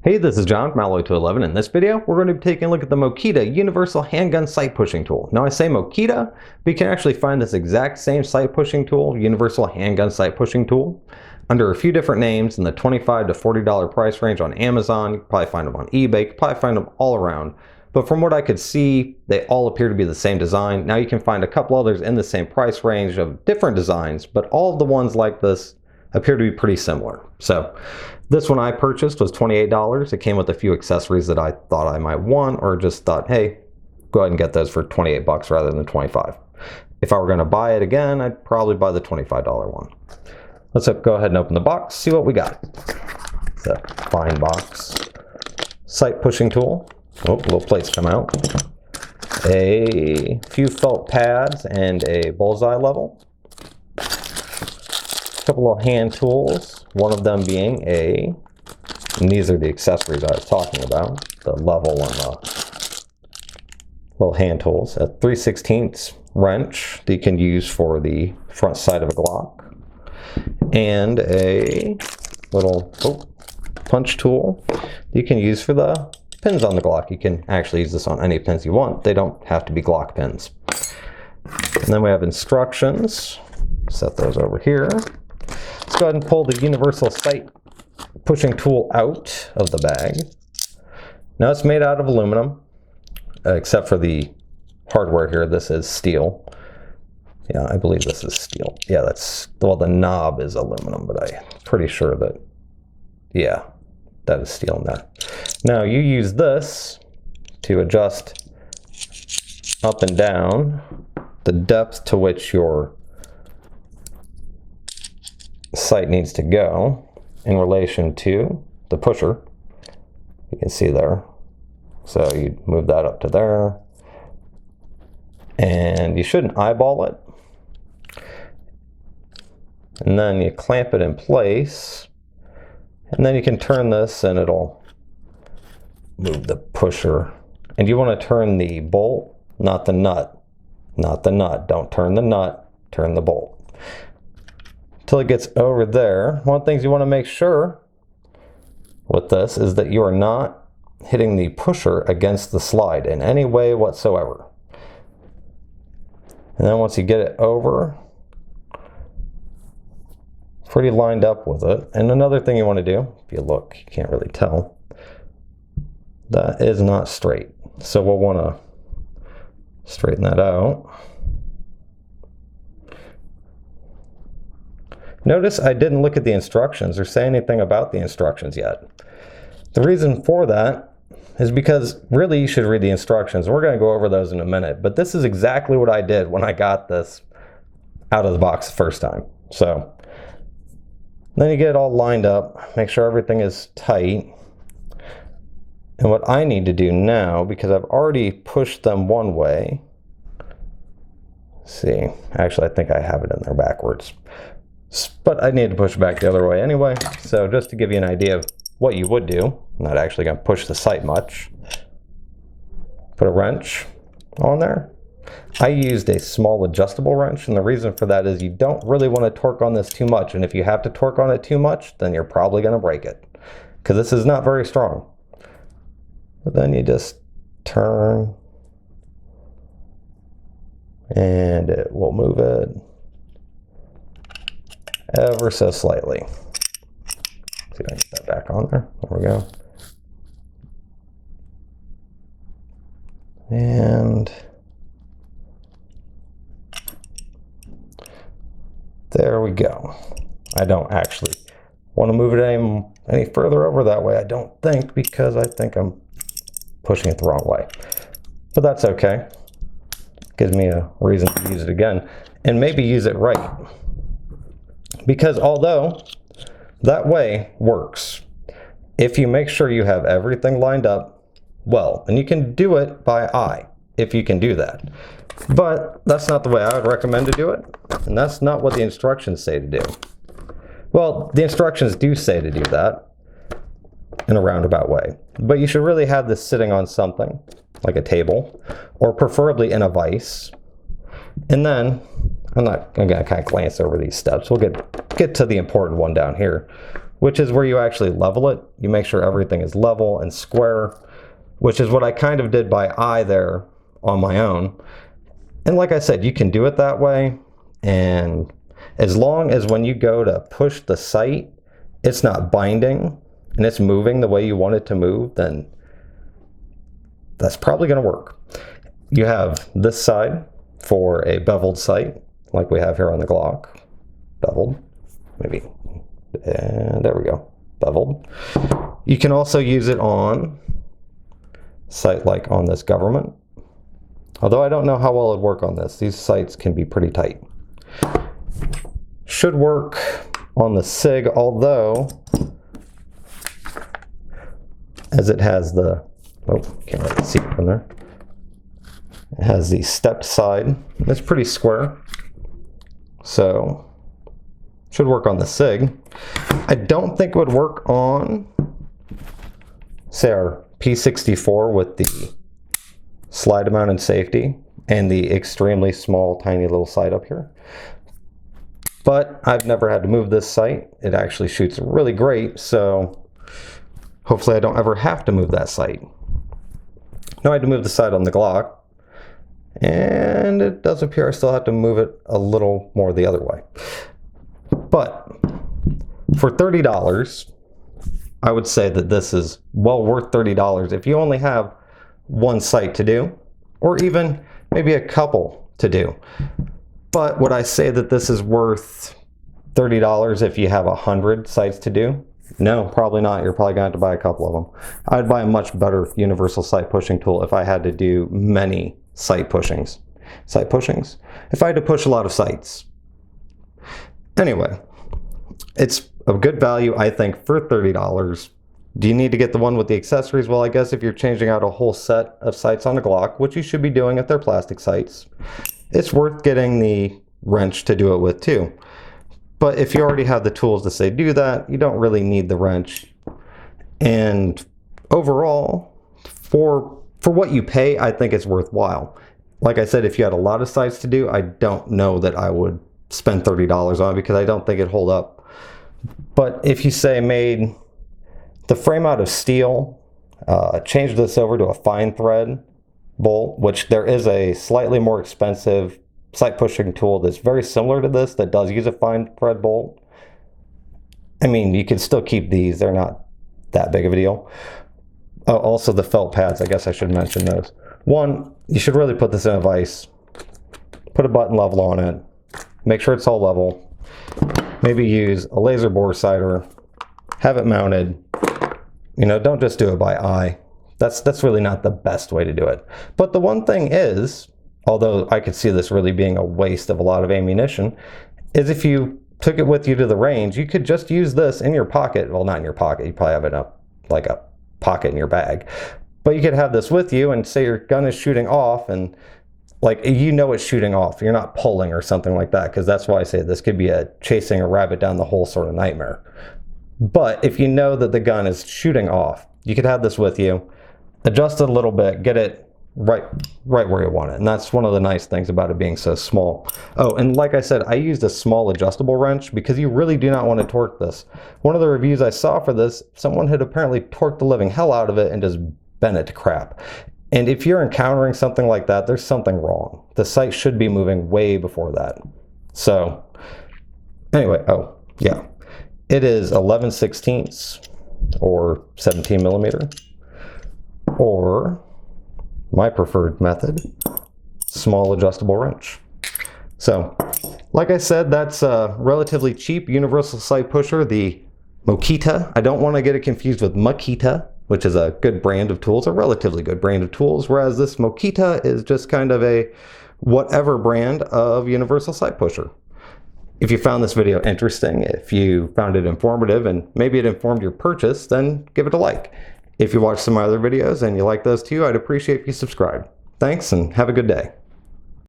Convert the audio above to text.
Hey, this is John from Alloy to 11. In this video, we're going to be taking a look at the Mokeita Universal Handgun Sight Pushing Tool. Now I say Mokeita, but you can actually find this exact same sight pushing tool, Universal Handgun Sight Pushing Tool, under a few different names in the $25 to $40 price range on Amazon. You can probably find them on eBay, you can probably find them all around. But from what I could see, they all appear to be the same design. Now you can find a couple others in the same price range of different designs, but all of the ones like this appear to be pretty similar. So this one I purchased was $28. It came with a few accessories that I thought I might want, or just thought, hey, go ahead and get those for 28 bucks rather than 25. If I were going to buy it again, I'd probably buy the $25 one. Let's go ahead and open the box, see what we got. It's a fine box. Sight pushing tool. Oh, little plates come out. A few felt pads and a bullseye level. Couple of hand tools, one of them being and these are the accessories I was talking about, the level and the little hand tools, a 3/16 wrench that you can use for the front side of a Glock, and a little punch tool you can use for the pins on the Glock. You can actually use this on any pins you want. They don't have to be Glock pins. And then we have instructions. Set those over here. Let's go ahead and pull the Universal Sight Pushing Tool out of the bag. Now it's made out of aluminum, except for the hardware here. This is steel. Yeah, I believe this is steel. Yeah, well, the knob is aluminum, but I'm pretty sure that, yeah, that is steel in that. Now you use this to adjust up and down the depth to which your sight needs to go in relation to the pusher. You can see there. So you move that up to there, and you shouldn't eyeball it. And then you clamp it in place, and then you can turn this and it'll move the pusher. And you want to turn the bolt, not the nut. Not the nut. Don't turn the nut, turn the bolt. Until it gets over there. One of the things you want to make sure with this is that you are not hitting the pusher against the slide in any way whatsoever. And then once you get it over, pretty lined up with it. And another thing you want to do, if you look, you can't really tell, that is not straight. So we'll want to straighten that out. Notice I didn't look at the instructions or say anything about the instructions yet. The reason for that is because really you should read the instructions. We're going to go over those in a minute, but this is exactly what I did when I got this out of the box the first time. So then you get it all lined up, make sure everything is tight. And what I need to do now, because I've already pushed them one way, see, actually I think I have it in there backwards. But I need to push it back the other way anyway. So just to give you an idea of what you would do, I'm not actually going to push the sight much. Put a wrench on there. I used a small adjustable wrench, and the reason for that is you don't really want to torque on this too much. And if you have to torque on it too much, then you're probably going to break it, because this is not very strong. But then you just turn, and it will move it ever so slightly. See if I can get that back on there. There we go. And there we go. I don't actually want to move it any further over that way, I don't think, because I think I'm pushing it the wrong way. But that's okay. Gives me a reason to use it again, and maybe use it right. Because although that way works, if you make sure you have everything lined up well, and you can do it by eye if you can do that. But that's not the way I would recommend to do it, and that's not what the instructions say to do. Well, the instructions do say to do that in a roundabout way, but you should really have this sitting on something like a table, or preferably in a vise. And then I'm going to kind of glance over these steps. We'll get to the important one down here. which is where you actually level it. You make sure everything is level and square, which is what I kind of did by eye there on my own. And like I said, you can do it that way. And as long as when you go to push the sight, it's not binding and it's moving the way you want it to move, then that's probably going to work. You have this side for a beveled sight, like we have here on the Glock. Beveled, maybe. And there we go, beveled. You can also use it on sight like on this Government. Although I don't know how well it'd work on this. These sights can be pretty tight. Should work on the SIG, although as it has the, oh, can't really see it from there. It has the stepped side. It's pretty square. So, should work on the SIG. I don't think it would work on, say, our P64 with the slide mounted safety and the extremely small, tiny little sight up here. But I've never had to move this sight. It actually shoots really great, so hopefully I don't ever have to move that sight. Now I had to move the sight on the Glock, and it does appear I still have to move it a little more the other way. But for $30, I would say that this is well worth $30 if you only have one sight to do, or even maybe a couple to do. But would I say that this is worth $30 if you have 100 sights to do? No, probably not. You're probably going to have to buy a couple of them. I'd buy a much better universal sight pushing tool if I had to do many sight pushings. Sight pushings? If I had to push a lot of sights. Anyway, it's a good value, I think, for $30. Do you need to get the one with the accessories? Well, I guess if you're changing out a whole set of sights on a Glock, which you should be doing if they're plastic sights, it's worth getting the wrench to do it with too. But if you already have the tools to say do that, you don't really need the wrench. And overall, for what you pay, I think it's worthwhile. Like I said, if you had a lot of sights to do, I don't know that I would spend $30 on it because I don't think it'd hold up. But if you say made the frame out of steel, change this over to a fine thread bolt, which there is a slightly more expensive sight pushing tool that's very similar to this that does use a fine thread bolt. I mean, you can still keep these. They're not that big of a deal. Also the felt pads, I guess I should mention those. One, you should really put this in a vise. Put a button level on it. Make sure it's all level. Maybe use a laser bore sighter. Have it mounted. You know, don't just do it by eye. That's really not the best way to do it. But the one thing is, although I could see this really being a waste of a lot of ammunition, is if you took it with you to the range, you could just use this in your pocket. Well, not in your pocket. You probably have it up like a pocket in your bag. But you could have this with you and say your gun is shooting off and like, you know it's shooting off. You're not pulling or something like that, because that's why I say this could be a chasing a rabbit down the hole sort of nightmare. But if you know that the gun is shooting off, you could have this with you, adjust it a little bit, get it right where you want it. And that's one of the nice things about it being so small. Oh, and like I said, I used a small adjustable wrench because you really do not want to torque this. One of the reviews I saw for this, someone had apparently torqued the living hell out of it and just bent it to crap. And if you're encountering something like that, there's something wrong. The sight should be moving way before that. So anyway, oh yeah, it is 11/16 or 17 millimeter, or my preferred method, small adjustable wrench. So like I said, that's a relatively cheap universal sight pusher, the Mokeita. I don't want to get it confused with Mokeita, which is a good brand of tools, a relatively good brand of tools, whereas this Mokeita is just kind of a whatever brand of universal sight pusher. If you found this video interesting, if you found it informative, and maybe it informed your purchase, then give it a like. If you watch some of my other videos and you like those too, I'd appreciate if you subscribe. Thanks, and have a good day.